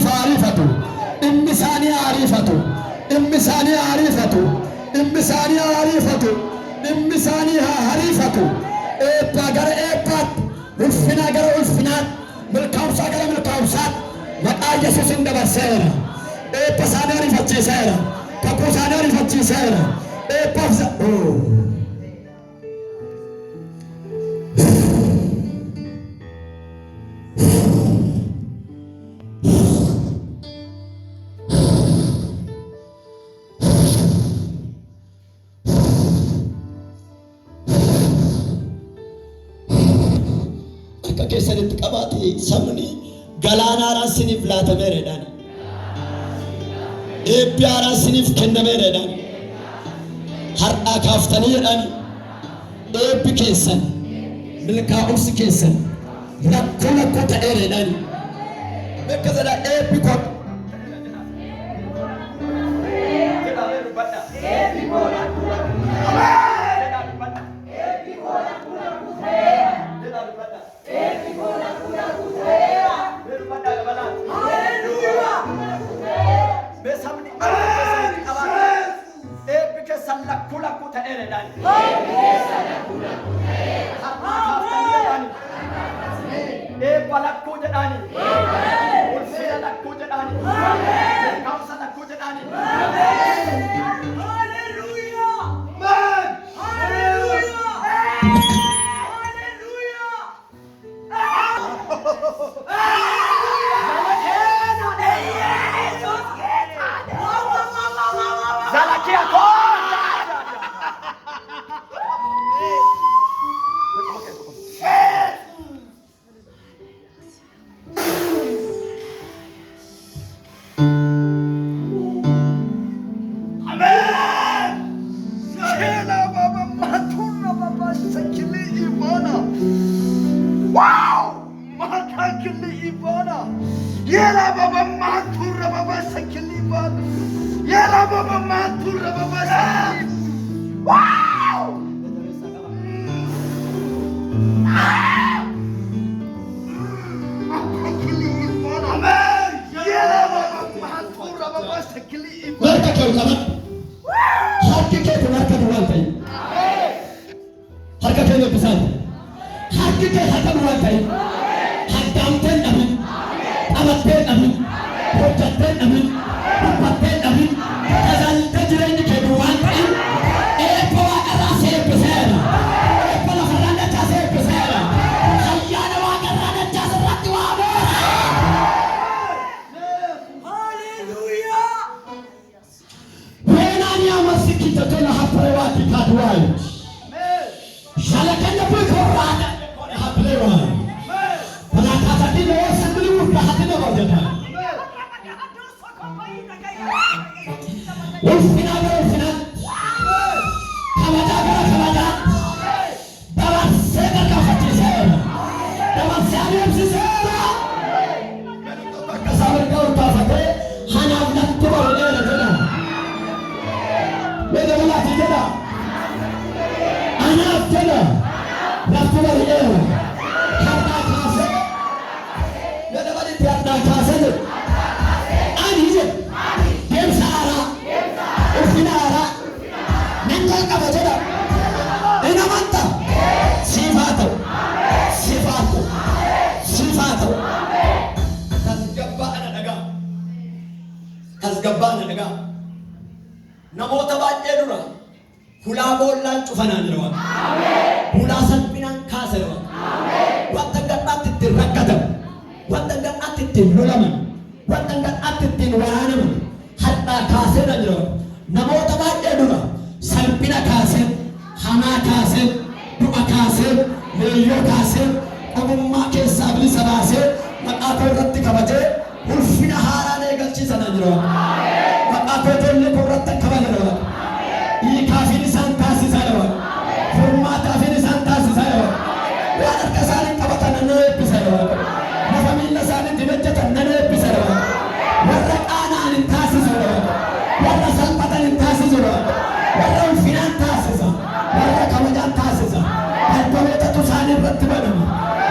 عريفة إمساني عريفة إمساني عريفة إمساني عريفة إمساني عريفة إبا غير إبات الفنا غير الفنات بالكوسا غير بالكوسات مقا يسوس اندبر سيرا إبا ساني عريفة سيرا كاكو ساني عريفة سيرا إبا فزا keessanitti qabaate sabni galaana raasiniif laatameeredhaan eebbi raasiniif kennameeredhaan har'aa kaaftaniidhaan eebbi keessan milkaa'umsi keessan lakkuu ta'eeredhaan bakka sana eebbi kun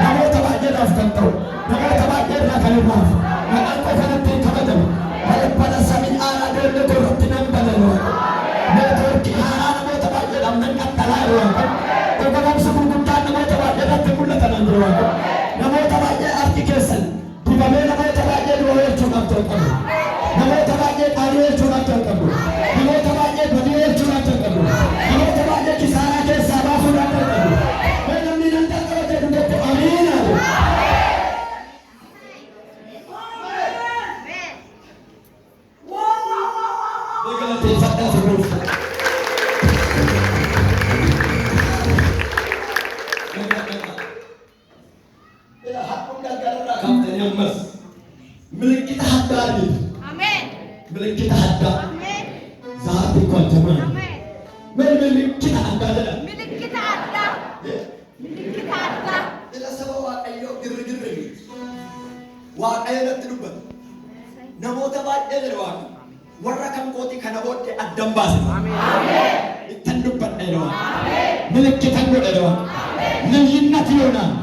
namoota baay'eedhaaf kan ta'u namoota baay'eedhaa kan irraaf maqaan qofa natti jalqabu. Namoota baay'ee badii oolchuudhaan jalqabu. Namoota baay'ee kisaaraa keessaa baasuudhaan jalqabu. Mee namni nan jalqaba jedhu tokko amiin haa jedhu. Galateeffadhaa sirruuf. Hakkun galgalarraa kaftanii ammas ምልክት አዳል አሜን። ምልክት አዳል አሜን። ዛሬ ቆንተማ አሜን። ምልክት አዳል ምልክት አዳል ምልክት አዳል ለሰበ ዋቀዮ ግርግር ዋቀዮ ለትሉበት ነሞተ ባደለ ዋቀ ወረከም ቆቲ ከነቦት አደምባስ አሜን። ይተንዱበት አይደዋ አሜን። ምልክት እንደደዋ አሜን። ልዩነት ይሆናል።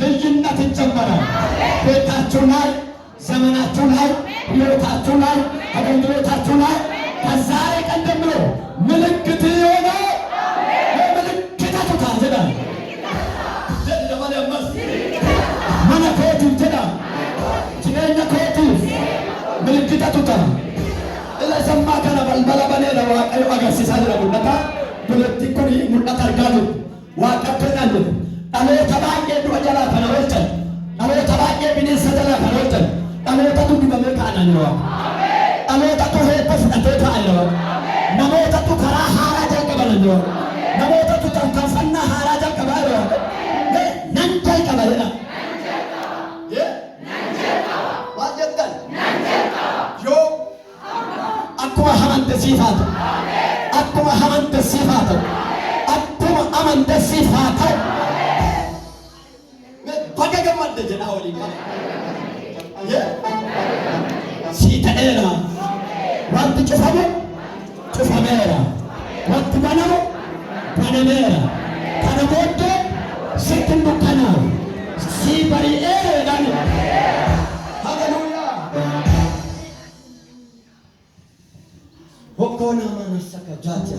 ልዩነት ይጨመራል። ቤታችሁ ላይ ዘመናችሁ ላይ ሕይወታችሁ ላይ አገልግሎታችሁ ላይ ከዛሬ ቀን ጀምሮ ምልክት የሆነ ምልክታችሁ ታዘዳ ለማለመስ ማናኮት እንተዳ ጅነኛ ኮት ምልክታችሁ ታ ለሰማ ከነ በልበለበለ ለዋቀዩ አገሲሳ ለቡነታ ፖለቲኮኒ ሙጣ ታርጋሉ ዋቀተናል አለ ተባቄ ዱጀላ ተነወልተን አለ ተባቄ ቢነሰ ተላ ተነወልተን namootatu dibamee ka'ananoo namootatu hedduu fudhatee ka'anoo namootatu karaa haaraa jalqabananoo namootatu tarkaanfannaa haaraa jalqabanoo nan jalqabanidha waan jettan yoo akkuma hamante siifaatu akkuma hamante siifaatu akkuma amante siifaatu baga gammadde jedha waliin ሲተኤላ ዋንት ጭፈሙ ጭፈሜራ ዋንት በነሙ በነሜራ ከነሞዶ ስትንዱ ከና ሲበሪኤ ዳኒ ሃሌሉያ ሆኮና ማነሰከ ጃጃ